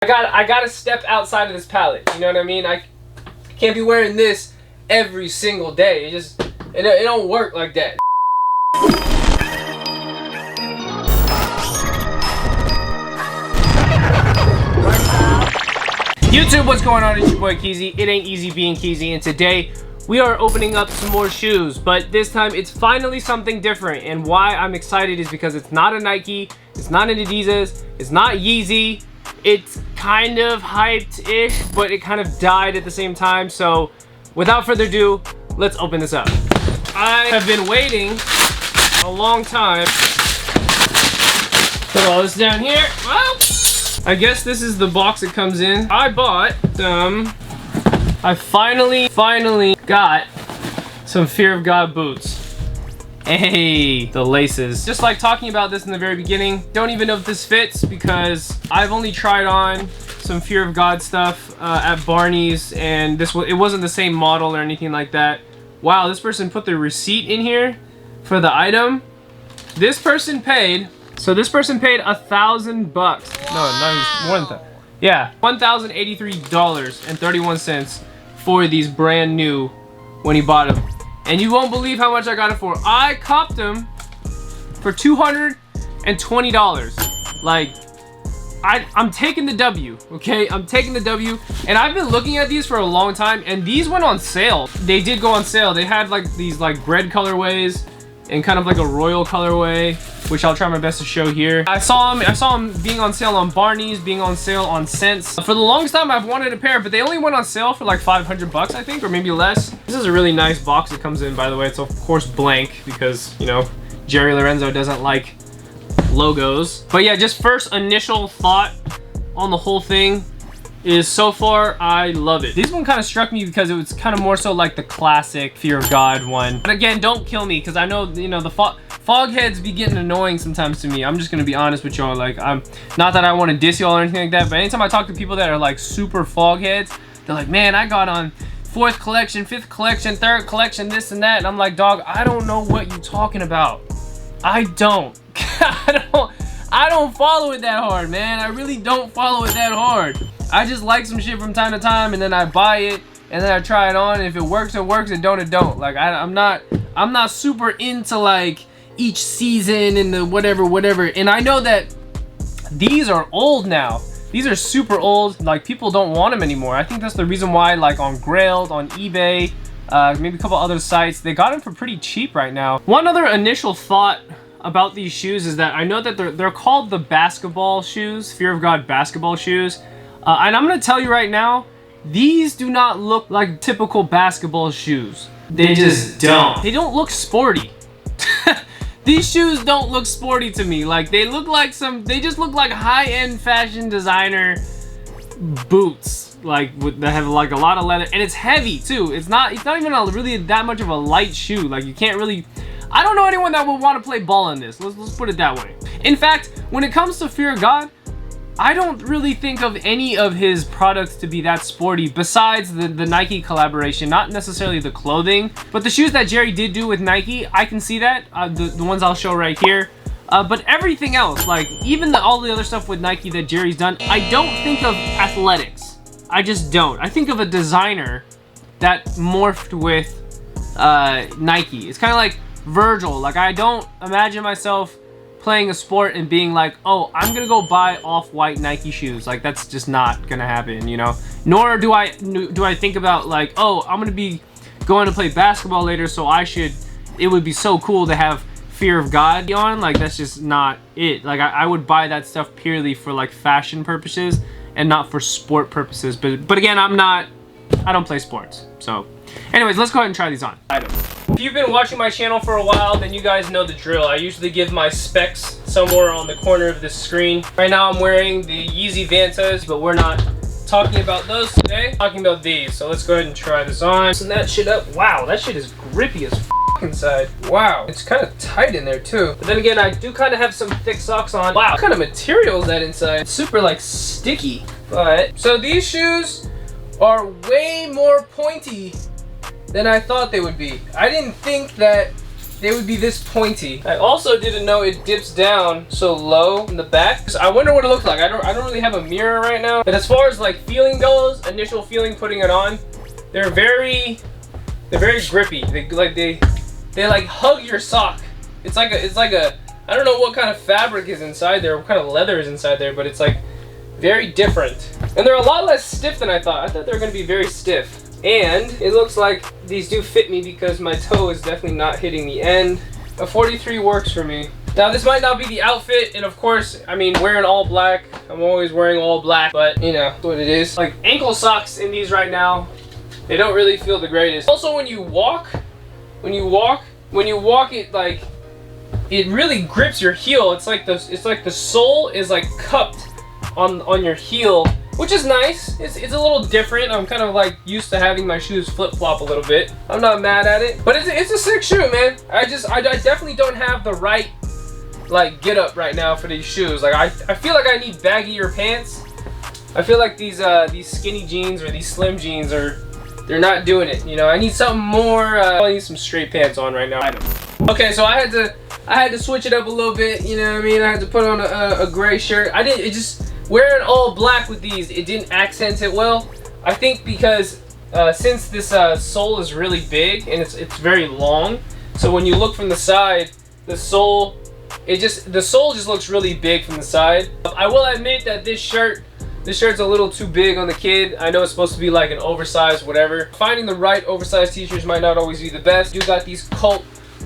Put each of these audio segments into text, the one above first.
I gotta step outside of this palette. You know what I mean? I can't be wearing this every single day. It don't work like that. YouTube, what's going on? It's your boy Keezy. It ain't easy being Keezy, and today we are opening up some more shoes, but this time it's finally something different. And why I'm excited is because it's not a Nike, it's not an Adidas, it's not Yeezy. It's kind of hyped-ish, but it kind of died at the same time. So without further ado, let's open this up. I have been waiting a long time. Put all this down here. Well, I guess this is the box it comes in. I bought I finally got some Fear of God boots. Hey, the laces. Just like talking about this in the very beginning, don't even know if this fits because I've only tried on some Fear of God stuff at Barney's, and it wasn't the same model or anything like that. Wow, this person put the receipt in here for the item. This person paid $1,000 bucks. No, not more than that. Yeah, $1,083.31 for these brand new when he bought them. And you won't believe how much I got it for. I copped them for $220. Like, I'm taking the W, okay? I'm taking the W. And I've been looking at these for a long time, and these went on sale. They did go on sale. They had like these like bread colorways and kind of like a royal colorway, which I'll try my best to show here. I saw them being on sale on Barney's, being on sale on Sense. For the longest time, I've wanted a pair, but they only went on sale for like 500 bucks, I think, or maybe less. This is a really nice box it comes in, by the way. It's of course blank because, you know, Jerry Lorenzo doesn't like logos. But yeah, just first initial thought on the whole thing is so far I love it. This one kind of struck me because it was kind of more so like the classic Fear of God one. But again, don't kill me because I know, you know, the fog heads be getting annoying sometimes to me. I'm just gonna be honest with y'all. Like, I'm not that I want to diss y'all or anything like that, but anytime I talk to people that are like super fog heads, they're like, man, I got on 4th collection, 5th collection, 3rd collection, this and that, and I'm like, dog, I don't know what you talking about. I don't. I don't follow it that hard, man. I really don't follow it that hard. I just like some shit from time to time, and then I buy it, and then I try it on, and if it works, it works, it don't, it don't. Like, I'm not super into like each season and the whatever. And I know that these are old now. These are super old. Like, people don't want them anymore. I think that's the reason why, like on Grailed, on eBay, maybe a couple other sites, they got them for pretty cheap right now. One other initial thought about these shoes is that I know that they're called the basketball shoes, Fear of God basketball shoes. And I'm gonna tell you right now, these do not look like typical basketball shoes. They just don't. They don't look sporty. These shoes don't look sporty to me. Like, they just look like high-end fashion designer boots. Like, that have like a lot of leather, and it's heavy too. It's not even really that much of a light shoe. Like, you can't really, I don't know anyone that would want to play ball in this. Let's put it that way. In fact, when it comes to Fear of God, I don't really think of any of his products to be that sporty besides the Nike collaboration, not necessarily the clothing, but the shoes that Jerry did do with Nike, I can see that, the ones I'll show right here. But everything else, like even all the other stuff with Nike that Jerry's done, I don't think of athletics. I just don't. I think of a designer that morphed with Nike. It's kind of like Virgil. Like, I don't imagine myself playing a sport and being like, oh, I'm gonna go buy off-white Nike shoes. Like, that's just not gonna happen, you know? Nor do I think about like, oh, I'm gonna be going to play basketball later, so it would be so cool to have Fear of God on. Like, that's just not it. Like, I would buy that stuff purely for like fashion purposes and not for sport purposes. But again, I don't play sports. So anyways, let's go ahead and try these on. If you've been watching my channel for a while, then you guys know the drill. I usually give my specs somewhere on the corner of this screen. Right now I'm wearing the Yeezy Vantas, but we're not talking about those today. We're talking about these. So let's go ahead and try this on. Loosen that shit up. Wow, that shit is grippy as f inside. Wow, it's kind of tight in there too. But then again, I do kind of have some thick socks on. Wow, what kind of material is that inside? It's super like sticky. But so these shoes are way more pointy than I thought they would be. I didn't think that they would be this pointy. I also didn't know it dips down so low in the back. So I wonder what it looks like. I don't really have a mirror right now. But as far as like feeling goes, initial feeling putting it on, they're very grippy. They like hug your sock. It's like a I don't know what kind of fabric is inside there, what kind of leather is inside there, but it's like very different. And they're a lot less stiff than I thought. I thought they were gonna be very stiff. And it looks like these do fit me because my toe is definitely not hitting the end. A 43 works for me. Now this might not be the outfit, and of course, I mean, wearing all black, I'm always wearing all black, but you know what it is. Like ankle socks in these right now, they don't really feel the greatest. Also when you walk, it like, it really grips your heel. It's like the sole is like cupped on your heel, which is nice. It's a little different. I'm kind of like used to having my shoes flip-flop a little bit. I'm not mad at it, but it's a sick shoe, man. I definitely don't have the right like get up right now for these shoes. Like I feel like I need baggier pants. I feel like these skinny jeans or these slim jeans they're not doing it. You know, I need something more. I need some straight pants on right now. Okay, so I had to switch it up a little bit. You know what I mean? I had to put on a gray shirt. Wearing all black with these, it didn't accent it well. I think because since this sole is really big and it's very long, so when you look from the side, the sole just looks really big from the side. I will admit that this shirt's a little too big on the kid. I know it's supposed to be like an oversized whatever. Finding the right oversized t-shirts might not always be the best. You got these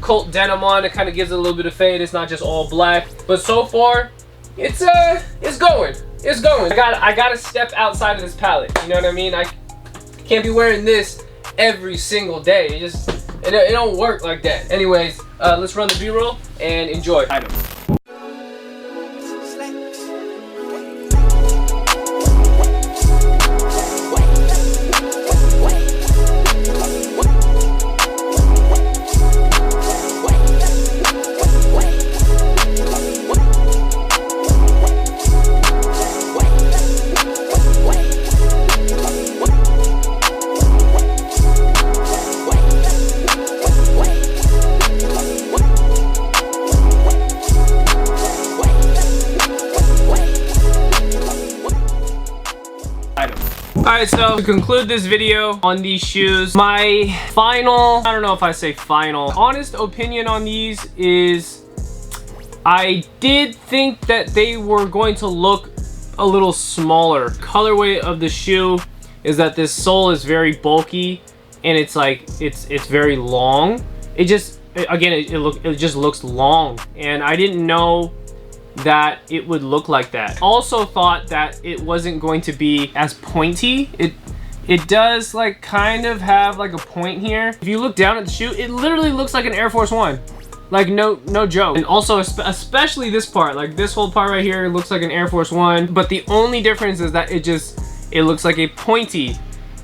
Colt denim on. It kind of gives it a little bit of fade. It's not just all black, but so far it's going. It's going. I gotta step outside of this palette. You know what I mean? I can't be wearing this every single day. It don't work like that. Anyways, let's run the B-roll and enjoy. Alright, so to conclude this video on these shoes, my final, I don't know if I say final, honest opinion on these is I did think that they were going to look a little smaller. Colorway of the shoe is that this sole is very bulky and it's like, it's very long. It just, again, it just looks long, and I didn't know that it would look like that. Also thought that it wasn't going to be as pointy. It does like kind of have like a point here. If you look down at the shoe, it literally looks like an Air Force One. Like no joke. And also especially this part, like this whole part right here looks like an Air Force One, but the only difference is that it looks like a pointy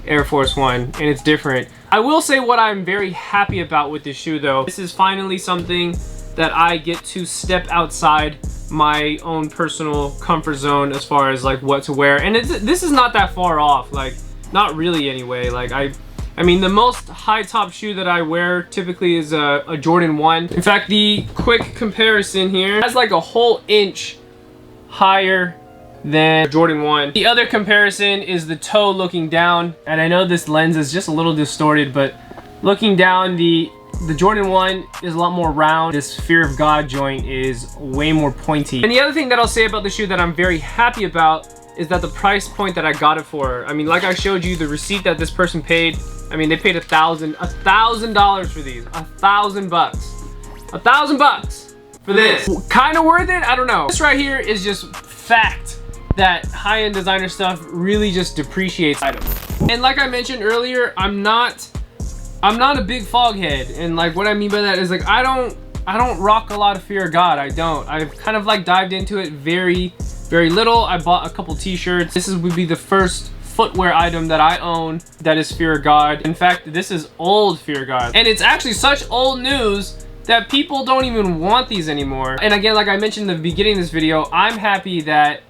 Air Force One, and it's different. I will say what I'm very happy about with this shoe though, this is finally something that I get to step outside my own personal comfort zone as far as like what to wear, and this is not that far off, like not really anyway. Like I mean the most high top shoe that I wear typically is a Jordan 1. In fact, the quick comparison here has like a whole inch higher than Jordan 1. The other comparison is the toe looking down, and I know this lens is just a little distorted, but looking down, the Jordan 1 is a lot more round. This Fear of God joint is way more pointy. And the other thing that I'll say about the shoe that I'm very happy about is that the price point that I got it for. I mean, like I showed you, the receipt that this person paid, I mean, they paid $1,000 for these. $1,000 bucks. $1,000 for this. Kind of worth it? I don't know. This right here is just fact that high-end designer stuff really just depreciates items. And like I mentioned earlier, I'm not a big foghead, and like what I mean by that is like I don't rock a lot of Fear of God. I've kind of like dived into it very little. I bought a couple t-shirts. This would be the first footwear item that I own that is Fear of God. In fact, this is old Fear of God, and it's actually such old news that people don't even want these anymore. And again, like I mentioned in the beginning of this video, I'm happy that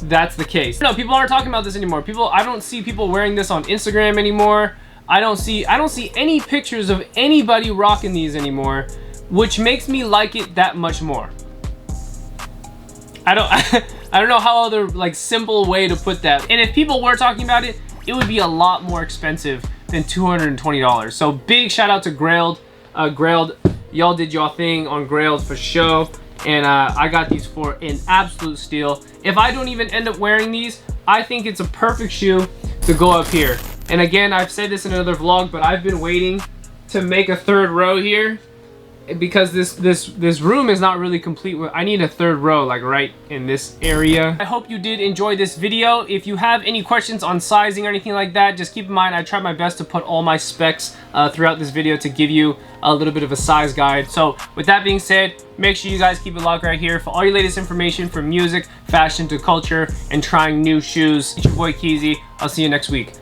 that's the case. No, people aren't talking about this anymore. I don't see people wearing this on Instagram anymore. I don't see any pictures of anybody rocking these anymore. which makes me like it that much more. I don't know how other like simple way to put that. And if people were talking about it, it would be a lot more expensive than $220. So big shout out to Grailed. Grailed, y'all did y'all thing on Grailed for show. And I got these for an absolute steal. If I don't even end up wearing these, I think it's a perfect shoe to go up here. And again, I've said this in another vlog, but I've been waiting to make a third row here because this room is not really complete. I need a third row like right in this area. I hope you did enjoy this video. If you have any questions on sizing or anything like that, just keep in mind I tried my best to put all my specs throughout this video to give you a little bit of a size guide. So with that being said, make sure you guys keep it locked right here for all your latest information from music, fashion to culture, and trying new shoes. It's your boy Keezy. I'll see you next week.